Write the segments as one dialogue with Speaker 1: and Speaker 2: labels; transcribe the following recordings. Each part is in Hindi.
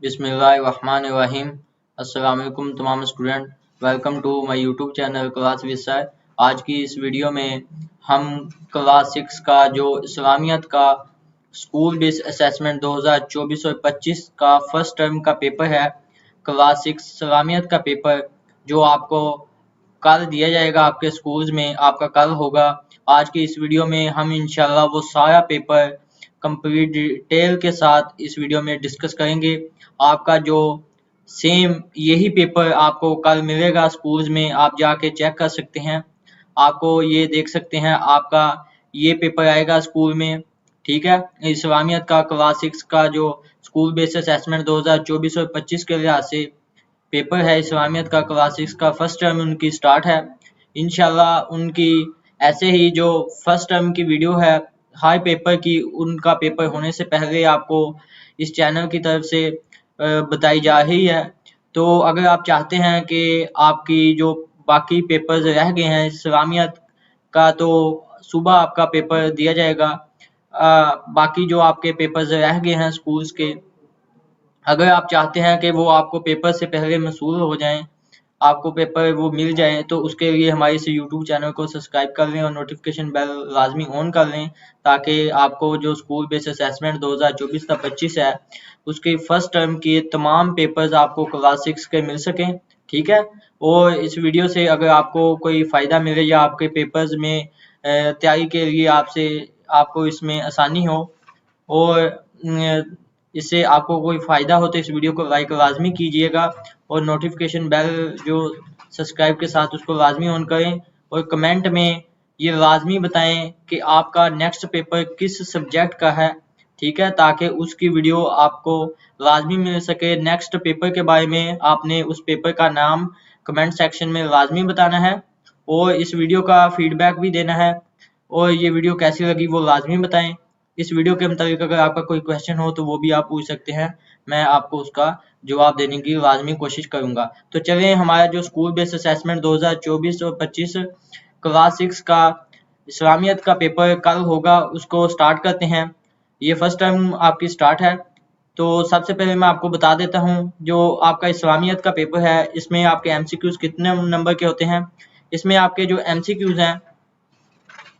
Speaker 1: बिस्मिल्लाहिर्रहमानिर्रहीम। अस्सलाम वालेकुम तमाम student, welcome to my YouTube channel class विषय। आज की इस वीडियो में हम क्लास 6 का जो इस्लामियत का स्कूल बेस्ड असेसमेंट 2024 और 25 का फर्स्ट टर्म का पेपर है, क्लास 6 इस्लामियत का पेपर जो आपको कल दिया जाएगा आपके स्कूल्स में, आपका कल होगा। आज की इस वीडियो में हम इंशाल्लाह वो सारा पेपर कंप्लीट डिटेल के साथ इस वीडियो में डिस्कस करेंगे। आपका जो सेम यही पेपर आपको कल मिलेगा स्कूल्स में, आप जाके चेक कर सकते हैं। आपको ये देख सकते हैं आपका ये पेपर आएगा स्कूल में, ठीक है। इस्लामियत का क्लास 6 का जो स्कूल बेस्ड असेसमेंट 2024 और 25 के लिहाज से पेपर है, इस्लामियत का क्लास 6 का फर्स्ट टर्म उनकी स्टार्ट है। इंशाल्लाह उनकी ऐसे ही जो फर्स्ट टर्म की वीडियो है हर पेपर की, उनका पेपर होने से पहले आपको इस चैनल की तरफ से बताई जा रही है। तो अगर आप चाहते हैं कि आपकी जो बाकी पेपर्स रह गए हैं इस्लामियत का, तो सुबह आपका पेपर दिया जाएगा। बाकी जो आपके पेपर्स रह गए हैं स्कूल्स के, अगर आप चाहते हैं कि वो आपको पेपर से पहले मसूल हो जाएं, आपको पेपर वो मिल जाए, तो उसके लिए हमारे इस यूट्यूब चैनल को सब्सक्राइब कर लें और नोटिफिकेशन बेल लाजमी ऑन कर लें, ताकि आपको जो स्कूल बेस्ड असेसमेंट 2024 का 25 है उसके फर्स्ट टर्म के तमाम पेपर्स आपको क्लास 6 के मिल सकें, ठीक है। और इस वीडियो से अगर आपको कोई फ़ायदा मिले या आपके पेपर्स में तैयारी के लिए आपको इसमें आसानी हो और इससे आपको कोई फ़ायदा हो, तो इस वीडियो को लाइक लाजमी कीजिएगा और नोटिफिकेशन बेल जो सब्सक्राइब के साथ उसको लाजमी ऑन करें। और कमेंट में ये लाजमी बताएं कि आपका नेक्स्ट पेपर किस सब्जेक्ट का है, ठीक है, ताकि उसकी वीडियो आपको लाजमी मिल सके। नेक्स्ट पेपर के बारे में आपने उस पेपर का नाम कमेंट सेक्शन में लाजमी बताना है और इस वीडियो का फीडबैक भी देना है और ये वीडियो कैसी लगी वो लाजमी बताएं। इस वीडियो के मुताबिक अगर आपका कोई क्वेश्चन हो तो वो भी आप पूछ सकते हैं, मैं आपको उसका जवाब देने की लाजमी कोशिश करूंगा। तो चलिए हमारा जो स्कूल बेस्ड असेसमेंट 2024 और 25 क्लास 6 का इस्लामियत का पेपर कल होगा, उसको स्टार्ट करते हैं। ये फर्स्ट टाइम आपकी स्टार्ट है। तो सबसे पहले मैं आपको बता देता हूँ जो आपका इस्लामियत का पेपर है, इसमें आपके एमसीक्यूज कितने नंबर के होते हैं। इसमें आपके जो एमसीक्यूज हैं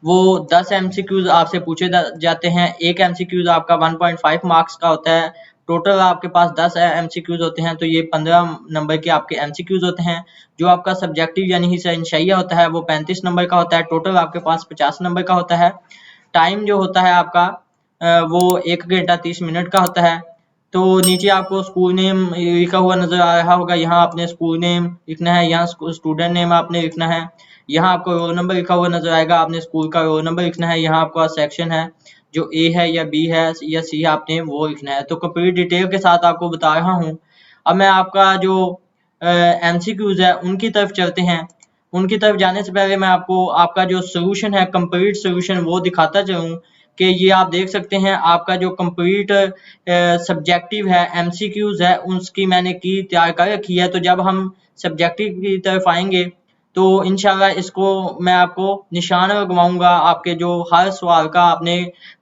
Speaker 1: वो 10 एमसीक्यूज आपसे पूछे जाते हैं। एक एमसीक्यूज आपका 1.5 मार्क्स का होता है। टोटल आपके पास 10 एमसीक्यूज होते हैं, तो ये 15 नंबर के आपके एमसीक्यूज होते हैं। जो आपका सब्जेक्टिव यानी हिस्सा इंशाइया होता है वो 35 नंबर का होता है। टोटल आपके पास 50 नंबर का होता है। टाइम जो होता है आपका वो 1 घंटा 30 मिनट का होता है। तो नीचे आपको स्कूल नेम लिखा हुआ नजर आ रहा होगा, यहाँ आपने स्कूल नेम लिखना है, यहाँ स्टूडेंट नेम आपने लिखना है, यहाँ आपको रोल नंबर लिखा हुआ नजर आएगा, आपने स्कूल का रोल नंबर लिखना है, यहाँ आपका सेक्शन है जो ए है या बी है या सी है, आपने वो लिखना है। तो कंप्लीट डिटेल के साथ आपको बता रहा हूँ। अब मैं आपका जो एमसीक्यूज है उनकी तरफ चलते हैं। उनकी तरफ जाने से पहले मैं आपको आपका जो सोल्यूशन है, कंप्लीट सोल्यूशन, वो दिखाता चलूँ कि ये आप देख सकते हैं आपका जो कंप्लीट सब्जेक्टिव है, एमसीक्यूज है, उसकी मैंने की तैयार कर रखी है। तो जब हम सब्जेक्टिव की तरफ आएंगे तो इंशाल्लाह इसको मैं आपको निशान लगवाऊंगा, आपके जो हर सवाल का आपने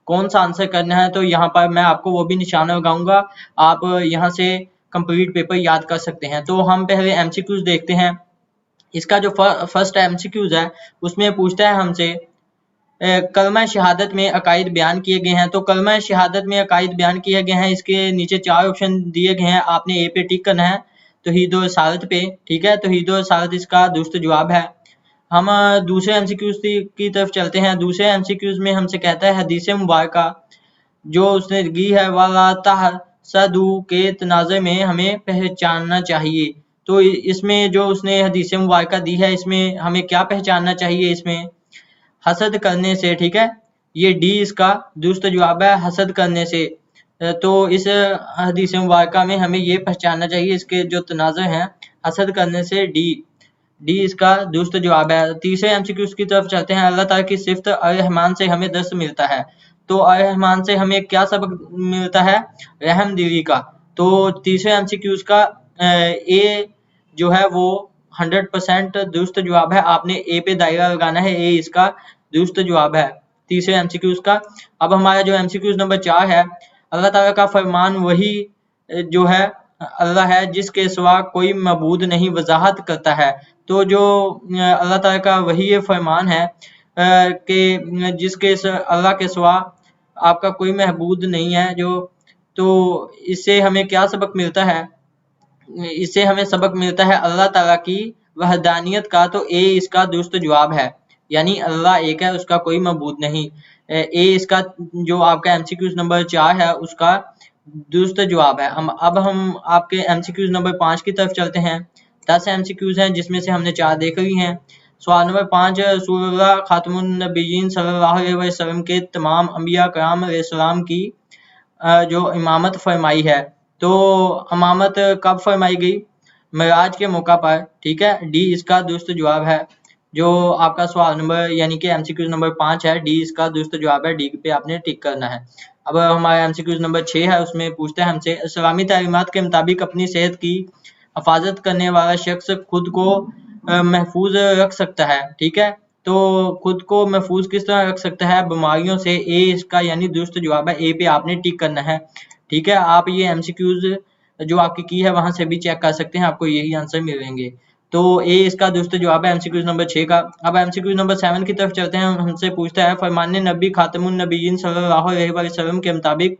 Speaker 1: कौन सा आंसर करना है, तो यहाँ पर मैं आपको वो भी निशान लगाऊंगा। आप यहाँ से कंप्लीट पेपर याद कर सकते हैं। तो हम पहले एमसीक्यूज देखते हैं। इसका जो फर्स्ट एमसीक्यूज है उसमें पूछता है हमसे कलमा शहादत में अकायद बयान किए गए हैं। तो कलमा शहादत में अकायद बयान किए गए हैं, इसके नीचे 4 ऑप्शन दिए गए हैं, आपने ए पे टिक करना है तौहीद व रिसालत पे, ठीक है। तौहीद व रिसालत इसका दुरुस्त जवाब है। हम दूसरे एमसीक्यूज की तरफ चलते हैं। दूसरे एमसीक्यूज में हमसे कहता है हदीस मुबारका जो उसने दी है वाला तहसदू के तनाज़े में हमें पहचानना चाहिए। तो इसमें जो उसने हदीस मुबारका दी है इसमें हमें क्या पहचानना चाहिए, इसमें हसद करने से, ठीक है। ये डी इसका दुरुस्त जवाब है, हसद करने से। तो इस हदीस मुबारका में हमें ये पहचानना चाहिए, इसके जो तनाज़े हैं हसद करने से, डी इसका दुरुस्त जवाब है। तीसरे एमसीक्यूज की तरफ चलते हैं। अल्लाह ताला की सिफ़त अर-रहमान से हमें दर्स मिलता है। तो अर-रहमान से हमें क्या सबक मिलता है, रहमदिली का। तो तीसरे एमसीक्यूज का ए जो है वो 100% दुरुस्त जवाब है। आपने ए पे दायरा लगाना है, ए इसका दुरुस्त जवाब है तीसरे एमसीक्यूज का। अब हमारा जो एमसीक्यूज नंबर 4 है, अल्लाह ताला का फरमान वही जो है अल्लाह है जिसके सिवा कोई मबूद नहीं वजाहत करता है। तो जो अल्लाह ताला का वही ये फरमान है कि अल्लाह के सिवा आपका कोई महबूद नहीं है जो। तो इससे हमें क्या सबक मिलता है? इससे हमें सबक मिलता है अल्लाह ताला की वहदानियत का। तो ए इसका दुरुस्त जवाब है, यानी अल्लाह एक है, उसका कोई मबूद नहीं। ए इसका जो आपका एमसीक्यूज नंबर 4 है उसका दुरुस्त जवाब है। अब हम आपके एमसीक्यूज नंबर 5 की तरफ चलते हैं। 10 एमसीक्यूज हैं जिसमें से हमने 4 देख ली हैं। सवाल नंबर 5, रसूलुल्लाह खातमुन नबिय्यीन सल्लल्लाहु अलैहि वसल्लम के तमाम अंबिया कराम अलैहिस्सलाम की जो इमामत फरमाई है, तो इमामत कब फरमाई गई? मेराज के मौका पर, ठीक है। डी इसका दुरुस्त जवाब है। जो आपका सवाल नंबर यानी कि एमसीक्यूज नंबर 5 है, डी इसका दुरुस्त जवाब है, डी पे आपने टिक करना है। अब हमारा एमसीक्यूज नंबर 6 है, उसमें पूछता है हमसे इस्लामी तालीमात के मुताबिक अपनी सेहत की हिफाजत करने वाला शख्स खुद को महफूज रख सकता है, ठीक है। तो खुद को महफूज किस तरह रख सकता है? बीमारियों से। ए इसका यानी दुरुस्त जवाब है, ए पे आपने टिक करना है, ठीक है। आप ये एमसीक्यूज जो आपकी की है वहां से भी चेक कर सकते हैं, आपको यही आंसर मिलेंगे। तो ए इसका दुरुस्त जवाब है एमसीक्यूज नंबर 6 का। अब एमसीक्यूज नंबर 7 की तरफ चलते हैं। हमसे पूछता है फरमान नबी खातमुन नबिय्यीन सल्लल्लाहु अलैहि वसल्लम के मुताबिक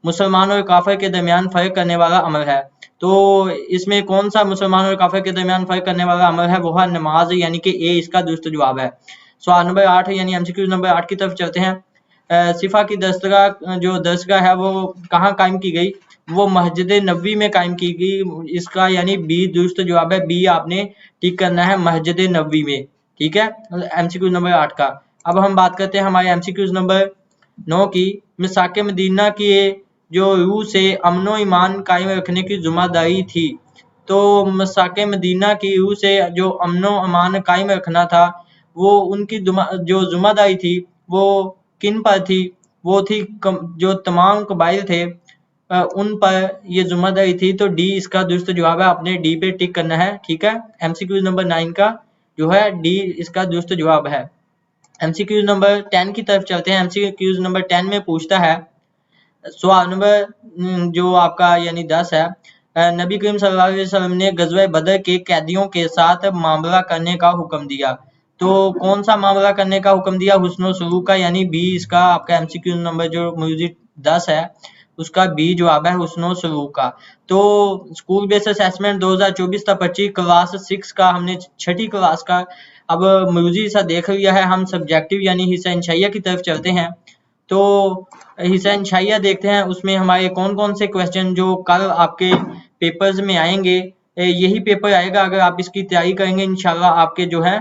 Speaker 1: मुसलमान और काफिर के दरमियान फर्क करने वाला अमल है। तो इसमें कौन सा मुसलमान और काफिर के दरमियान फर्क करने वाला अमल है? वो है नमाज, यानी कि ए इसका दुरुस्त जवाब है। सवाल नंबर 8 यानी एमसीक्यूज नंबर 8 की तरफ चलते हैं। सिफा की दस्तगाह जो दरसगाह है वो कहाँ कायम की गई? वो मस्जिद नबवी में कायम की गई। इसका यानी बी दुरुस्त जवाब है, बी आपने टिक करना है, मस्जिद नबवी में, ठीक है, एमसीक्यूज नंबर 8 का। अब हम बात करते हैं हमारे एमसीक्यूज नंबर 9 की। मिसाक मदीना की जो रूह से अमनो ईमान कायम रखने की जिम्मेदारी थी। तो मिसाक मदीना की रूह से जो अमनो ईमान कायम रखना था, वो उनकी जो जिम्मेदारी थी वो किन पर थी? वो थी जो तमाम कबाइल थे उन पर ये जिम्मेदारी थी। तो डी इसका दुरुस्त जवाब है, आपने डी पे टिक करना है, ठीक है। एमसीक्यूज नंबर 9 का जो है डी इसका दुरुस्त जवाब है। एमसीक्यूज नंबर 10 की तरफ चलते हैं। एमसीक्यूज नंबर 10 में पूछता है सवाल नंबर जो आपका यानी 10 है, नबी करीम सल्लल्लाहु अलैहि वसल्लम ने गज़वा बदर के कैदियों के साथ मामला करने का हुक्म दिया। तो कौन सा मामला करने का हुक्म दिया? हुस्न सलूक का, यानी बी इसका आपका एमसीक्यू नंबर जो म्यूजिक 10 है उसका बी जवाब है, हुस्न सलूक का। तो स्कूल बेस्ड असेसमेंट 2024 तक 25 क्लास 6 का हमने 6ठी क्लास का अब म्यूजिक सा देख लिया है। हम सब्जेक्टिव यानी हिस्सा इंशाइया की तरफ चलते हैं। तो हिस्सा इंशाइया देखते हैं उसमें हमारे कौन कौन से क्वेश्चन जो कल आपके पेपर्स में आएंगे। यही पेपर आएगा, अगर आप इसकी तैयारी करेंगे इंशाल्लाह आपके जो है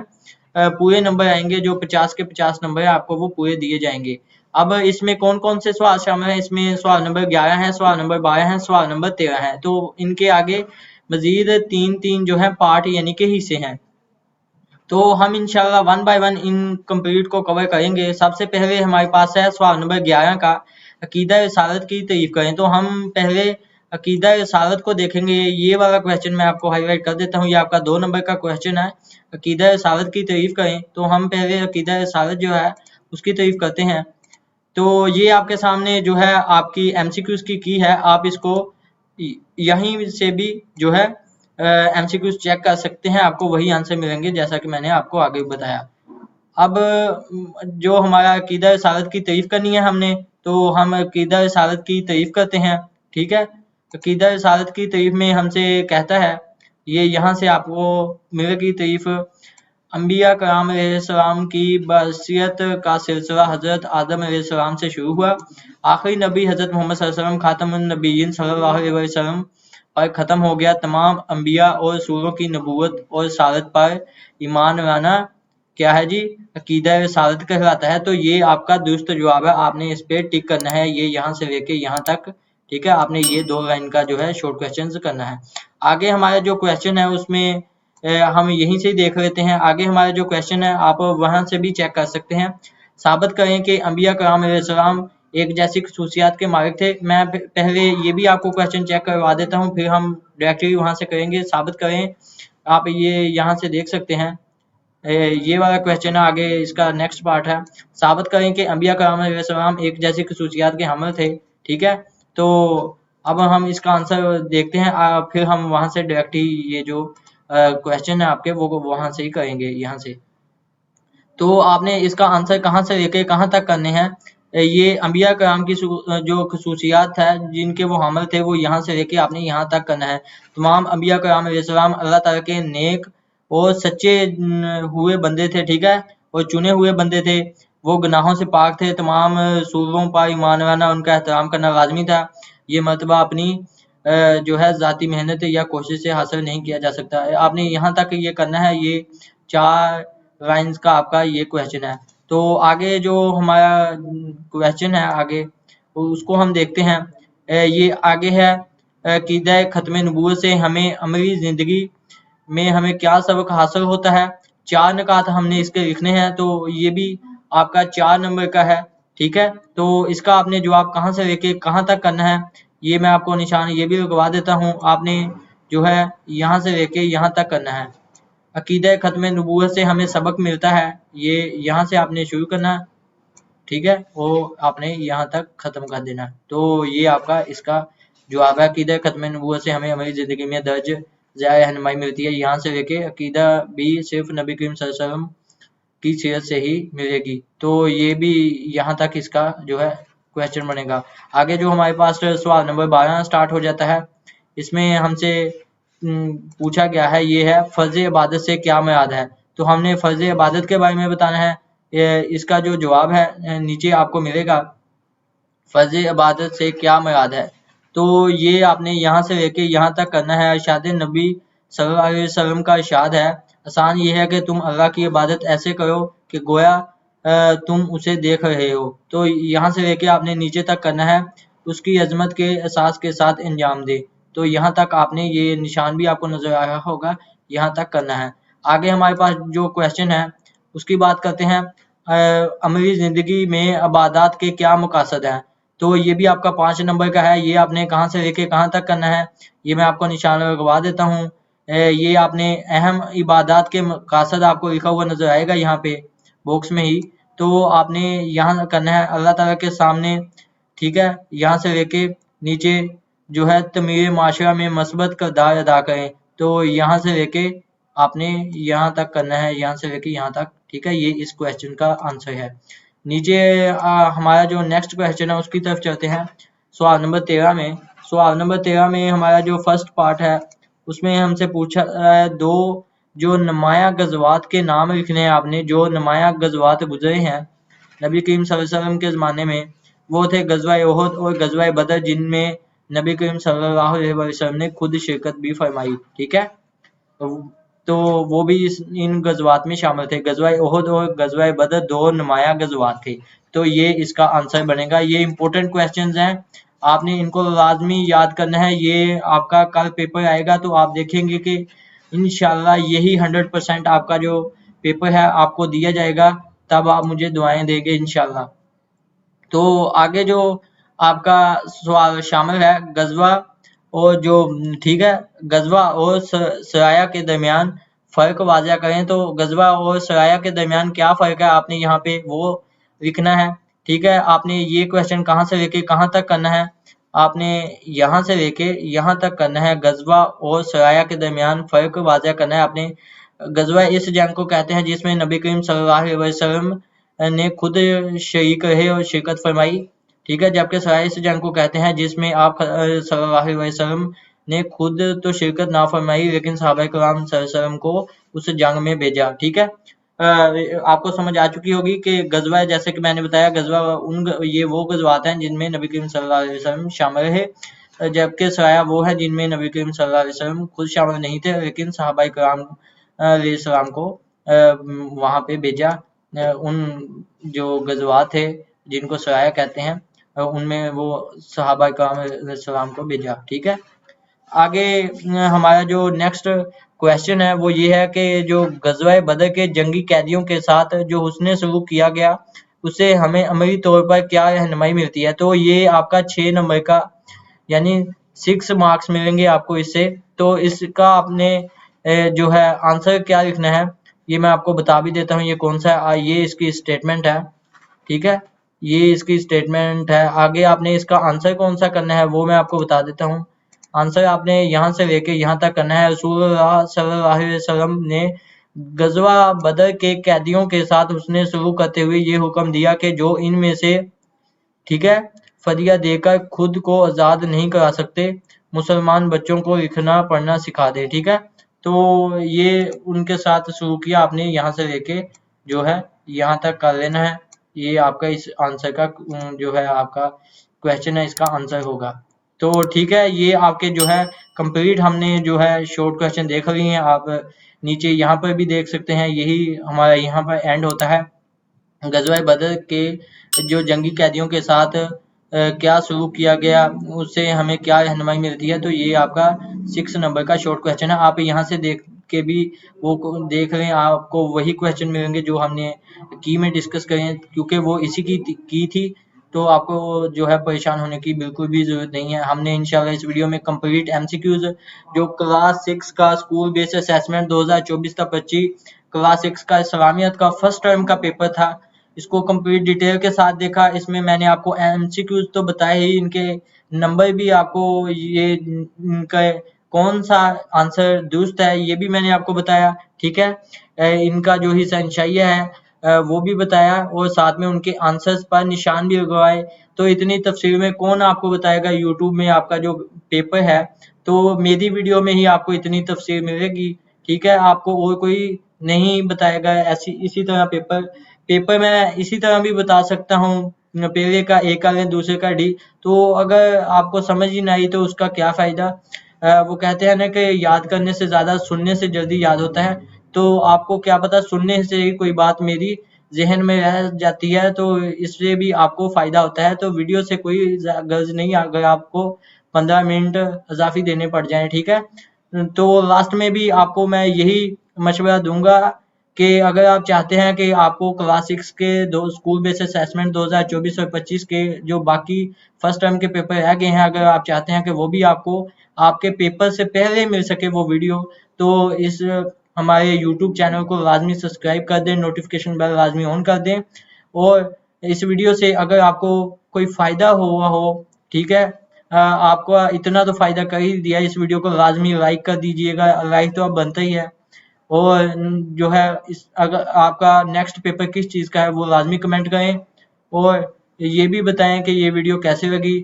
Speaker 1: पूरे नंबर आएंगे, जो 50 के 50 नंबर है आपको वो पूरे दिए जाएंगे। अब इसमें कौन कौन से सवाल शामिल हैं? इसमें सवाल नंबर 11 है, सवाल नंबर 12 है, सवाल नंबर 13 है। तो इनके आगे मजीद 3 जो है पार्ट यानी कि हिस्से हैं। तो हम इंशाल्लाह 1 बाय 1 इन कंप्लीट को कवर करेंगे। सबसे पहले हमारे पास है सवाल नंबर 11 का, अकीदा रिसालत की तारीफ करें। तो हम पहले अकीदा रिसालत को देखेंगे। ये वाला क्वेश्चन मैं आपको हाईलाइट कर देता हूँ, ये आपका 2 नंबर का क्वेश्चन है, अकीदा रिसालत की तारीफ करें। तो हम पहले अकीदा रिसालत जो है उसकी तारीफ करते हैं। तो ये आपके सामने जो है आपकी एमसीक्यूज की है, आप इसको यहीं से भी जो है एमसीक्यूज चेक कर सकते हैं, आपको वही आंसर मिलेंगे जैसा कि मैंने आपको आगे बताया। अब जो हमारा अकीदा रिसालत की तारीफ करनी है हमने, तो हम अकीदा रिसालत की तारीफ करते हैं, ठीक है। अकीदा रिसालत की तारीफ में हमसे कहता है, ये यहाँ से आपको मिलेगी तारीफ, अंबिया कराम अलैहिस्सलाम की बसियत का सिलसिला हजरत आदम अलैहिस्सलाम से शुरू हुआ। आखिरी नबी हजरत मोहम्मद सल्लल्लाहु अलैहि वसल्लम खातमुन नबिय्यीन सल्लल्लाहु अलैहि वसल्लम पर ख़त्म हो गया। तमाम अंबिया और रसूलों की नबूवत और रिसालत पर ईमान लाना क्या है जी? अकीदा रिसालत कहलाता है। तो ये आपका दुरुस्त जवाब है, आपने इस पे टिक करना है, ये यहाँ से लेके यहाँ तक, ठीक है। आपने ये 2 लाइन का जो है शॉर्ट क्वेश्चन करना है। आगे हमारा जो क्वेश्चन है उसमें हम यहीं से ही देख लेते हैं। आगे हमारा जो क्वेश्चन है आप वहां से भी चेक कर सकते हैं। साबित करें कि अंबिया कराम अलैहिस्सलाम एक जैसी खसूसियात के मालिक थे। मैं पहले ये भी आपको क्वेश्चन चेक करवा देता हूँ, फिर हम डायरेक्टली वहां से करेंगे। साबित करें, आप ये यहाँ से देख सकते हैं, ये वाला क्वेश्चन है, आगे इसका नेक्स्ट पार्ट है। साबित करें कि अंबिया कराम अलैहिस्सलाम एक जैसी खसूसियात के हामिल थे, ठीक है। तो अब हम इसका आंसर देखते हैं, फिर हम वहां से डायरेक्ट ही ये जो क्वेश्चन है आपके वो वहां से ही करेंगे, यहाँ से। तो आपने इसका आंसर कहाँ से लेके कहाँ तक करने हैं, ये अंबिया कराम की जो खसूसियात है जिनके वो हामिल थे, वो यहाँ से लेके आपने यहाँ तक करना है। तमाम अंबिया कराम अलैहिस्सलाम अल्लाह ताला के नेक और सच्चे हुए बंदे थे, ठीक है, और चुने हुए बंदे थे। वो गुनाहों से पाक थे। तमाम सूरों पर ईमान लाना, उनका एहतराम करना लाजमी था। ये मर्तबा अपनी जो है ज़ाती मेहनत या कोशिश से हासिल नहीं किया जा सकता। आपने यहाँ तक ये करना है। ये 4 लाइन्स का आपका ये क्वेश्चन है। तो आगे जो हमारा क्वेश्चन है आगे, उसको हम देखते हैं। ये आगे है, क़ीदा ख़त्म नबूवत से हमें अमली ज़िंदगी में हमें क्या सबक हासिल होता है। 4 निकात हमने इसके लिखने हैं, तो ये भी आपका 4 नंबर का है, ठीक है। तो इसका आपने जवाब कहाँ से लेके कहाँ तक करना है, ये मैं आपको निशान ये भी लगवा देता हूँ। आपने जो है यहाँ से लेके यहाँ तक करना है। अकीदा ख़त्म नबूवत से हमें सबक मिलता है, ये यहाँ से आपने शुरू करना है, ठीक है, वो आपने यहाँ तक ख़त्म कर देना है। तो ये आपका इसका जवाब है। अकीदा ख़त्म नबूवत से हमें हमारी ज़िंदगी में दर्ज ज़ाया रहनुमाई मिलती है, यहाँ से लेके अकीदा भी सिर्फ नबी करीम सल्लल्लाहु अलैहि वसल्लम की सीरत से ही मिलेगी। तो ये भी यहाँ तक इसका जो है क्वेश्चन बनेगा। आगे जो हमारे पास सवाल नंबर 12 स्टार्ट हो जाता है। इसमें हमसे पूछा गया है, ये है फ़र्ज़ इबादत से क्या मुराद है। तो हमने फ़र्ज़ इबादत के बारे में बताना है। इसका जो जवाब है नीचे आपको मिलेगा, फ़र्ज़ इबादत से क्या मुराद है। तो ये आपने यहाँ से लेके यहाँ तक करना है। इरशाद नबी सल्लल्लाहु अलैहि वसल्लम का इरशाद है, आसान ये है कि तुम अल्लाह की इबादत ऐसे करो कि गोया तुम उसे देख रहे हो। तो यहाँ से लेके आपने नीचे तक करना है, उसकी अजमत के एहसास के साथ अंजाम दे। तो यहाँ तक आपने ये निशान भी आपको नजर आ रहा होगा, यहाँ तक करना है। आगे हमारे पास जो क्वेश्चन है उसकी बात करते हैं। अमली ज़िंदगी में इबादत के क्या मकासद हैं। तो ये भी आपका 5 नंबर का है। ये आपने कहाँ से लेके कहाँ तक करना है, ये मैं आपको निशान लगवा देता हूँ। ये आपने अहम इबादत के मकासद आपको लिखा हुआ नजर आएगा यहाँ पे बॉक्स में ही। तो आपने यहाँ करना है अल्लाह ताला के सामने, ठीक है, यहाँ से लेके नीचे जो है तमीर माशरा में मस्बत किरदार अदा करें। तो यहाँ से लेके आपने यहाँ तक करना है, यहाँ से लेके यहाँ तक, ठीक है। ये इस क्वेश्चन का आंसर है। नीचे हमारा जो नेक्स्ट क्वेश्चन है उसकी तरफ चलते हैं। सवाल नंबर 13 में, सवाल नंबर 13 में हमारा जो फर्स्ट पार्ट है उसमें हमसे पूछा दो जो नुमाया गज़वात के नाम लिखने हैं आपने। जो नुमाया गज़वात गुजरे हैं नबी करीम सल्लल्लाहु अलैहि वसल्लम के ज़माने में, वो थे गज़वा उहद और गज़वा बदर, जिनमें नबी करीम सल्लल्लाहु अलैहि वसल्लम ने खुद शिरकत भी फरमाई, ठीक है। तो वो भी इन गज़वात में शामिल थे। गज़वा उहद और गज़वा बदर 2 नुमाया गज़वात थे। तो ये इसका आंसर बनेगा। ये इंपॉर्टेंट क्वेश्चंस हैं, आपने इनको लाजमी याद करना है। ये आपका कल पेपर आएगा तो आप देखेंगे कि इंशाल्लाह यही 100% आपका जो पेपर है आपको दिया जाएगा, तब आप मुझे दुआएं देंगे इंशाल्लाह। तो आगे जो आपका सवाल शामिल है गज़वा और जो, ठीक है, गज़वा और सराया के दरमियान फ़र्क वाज़ह करें। तो गज़वा और सराया के दरमियान क्या फ़र्क है आपने यहाँ पे वो लिखना है, ठीक है। आपने ये क्वेश्चन कहाँ से लेके कहाँ तक करना है, आपने यहाँ से लेके यहाँ तक करना है। गज़वा और सराया के दरमियान फ़र्क वाज़ह करना है आपने। गज़वा इस जंग को कहते हैं जिसमें नबी करीम सल्लल्लाहु अलैहि वसल्लम ने खुद शरीक रहे और शिरकत फरमाई, ठीक है। जबकि सराया इस जंग को कहते हैं जिसमें आप सल्लल्लाहु अलैहि वसल्लम ने खुद तो शिरकत ना फरमाई लेकिन सहाबा किराम सल्लल्लाहु अलैहि वसल्लम को उस जंग में भेजा, ठीक है। आपको समझ आ चुकी होगी कि गज़वा, जैसे कि मैंने बताया, गज़वा ये वो गज़वात हैं जिनमें नबी करीम सल्लल्लाहु अलैहि वसल्लम शामिल है, जबकि सराया वो है जिनमें नबी करीम सल्लल्लाहु अलैहि वसल्लम खुद शामिल नहीं थे लेकिन सहाबा किराम अलैहिस्सलाम को वहाँ पे भेजा। उन जो गज़वात थे जिनको सराया कहते हैं, उनमें वो सहाबा किराम अलैहिस्सलाम को भेजा, ठीक है। आगे हमारा जो नेक्स्ट क्वेश्चन है वो ये है कि जो गज़वा बदर के जंगी कैदियों के साथ जो हुस्न सलूक किया गया उससे हमें अमली तौर पर क्या रहनुमाई मिलती है। तो ये आपका 6 नंबर का यानी 6 मार्क्स मिलेंगे आपको इससे। तो इसका आपने जो है आंसर क्या लिखना है ये मैं आपको बता भी देता हूँ। ये कौन सा है, ये इसकी स्टेटमेंट है, ठीक है। ये इसकी स्टेटमेंट है। आगे आपने इसका आंसर कौन सा करना है वो मैं आपको बता देता हूँ। आंसर आपने यहाँ से लेके यहाँ तक करना है। रसूलुल्लाह सल्लल्लाहु अलैहि वसल्लम ने गज़वा बदर के कैदियों के साथ उसने शुरू करते हुए ये हुक्म दिया कि जो इनमें से, ठीक है, फदिया देकर खुद को आज़ाद नहीं करा सकते, मुसलमान बच्चों को लिखना पढ़ना सिखा दे। ठीक है, तो ये उनके साथ शुरू किया आपने, यहाँ से लेके जो है यहाँ तक कर लेना है। ये आपका इस आंसर का जो है आपका क्वेश्चन है, इसका आंसर होगा। तो ठीक है, ये आपके जो है कंप्लीट हमने जो है शॉर्ट क्वेश्चन देख लिए हैं। आप नीचे यहाँ पर भी देख सकते हैं, यही हमारा यहाँ पर एंड होता है। गज़वा बदर के जो जंगी कैदियों के साथ क्या शुरू किया गया, उससे हमें क्या रहनुमाई मिलती है, तो ये आपका 6 नंबर का शॉर्ट क्वेश्चन है। आप यहाँ से देख के भी वो देख लें, आपको वही क्वेश्चन मिलेंगे जो हमने की में डिस्कस करें, क्योंकि वो इसी की थी, तो आपको जो है परेशान होने की बिल्कुल भी जरूरत नहीं है। हमने इंशाल्लाह इस वीडियो में कंप्लीट एमसीक्यूज जो क्लास 6 का स्कूल बेस्ड असेसमेंट 2024-25 क्लास 6 का इस्लामियत का फर्स्ट टर्म का पेपर था, इसको कंप्लीट डिटेल के साथ देखा। इसमें मैंने आपको एमसीक्यूज तो बताए ही, इनके नंबर भी आपको, ये इनका कौन सा आंसर दुरुस्त है ये भी मैंने आपको बताया। ठीक है, इनका जो ही शहंशाइया है वो भी बताया, और साथ में उनके आंसर्स पर निशान भी लगवाए। तो इतनी तफसील में कौन आपको बताएगा, यूट्यूब में आपका जो पेपर है, तो मेरी वीडियो में ही आपको इतनी तफसील मिलेगी। ठीक है, आपको और कोई नहीं बताएगा ऐसी इसी तरह पेपर मैं इसी तरह भी बता सकता हूँ, पहले का ए कर लें दूसरे का डी, तो अगर आपको समझ ही नहीं आई तो उसका क्या फ़ायदा। वो कहते हैं ना कि याद करने से ज़्यादा सुनने से जल्दी याद होता है, तो आपको क्या पता सुनने से ही कोई बात मेरी जहन में रह जाती है, तो इसलिए भी आपको फ़ायदा होता है। तो वीडियो से कोई गर्ज नहीं अगर आपको 15 मिनट इजाफी देने पड़ जाएँ। ठीक है, तो लास्ट में भी आपको मैं यही मशवरा दूंगा कि अगर आप चाहते हैं कि आपको क्लास 6 के दो स्कूल बेस्ड असेसमेंट 2024 और 25 के जो बाकी फर्स्ट टर्म के पेपर रह गए हैं, अगर आप चाहते हैं कि वो भी आपको आपके पेपर से पहले मिल सके वो वीडियो, तो इस हमारे यूट्यूब चैनल को लाजमी सब्सक्राइब कर दें, नोटिफिकेशन बेल लाजमी ऑन कर दें। और इस वीडियो से अगर आपको कोई फ़ायदा हुआ हो, ठीक है, आपको इतना तो फ़ायदा कर ही दिया, इस वीडियो को लाजमी लाइक कर दीजिएगा, लाइक तो अब बनता ही है। और जो है इस अगर आपका नेक्स्ट पेपर किस चीज़ का है वो लाजमी कमेंट करें, और ये भी बताएं कि ये वीडियो कैसे लगी।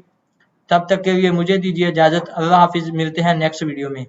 Speaker 1: तब तक के लिए मुझे दीजिए इजाज़त। अल्लाह हाफिज़, मिलते हैं नेक्स्ट वीडियो में।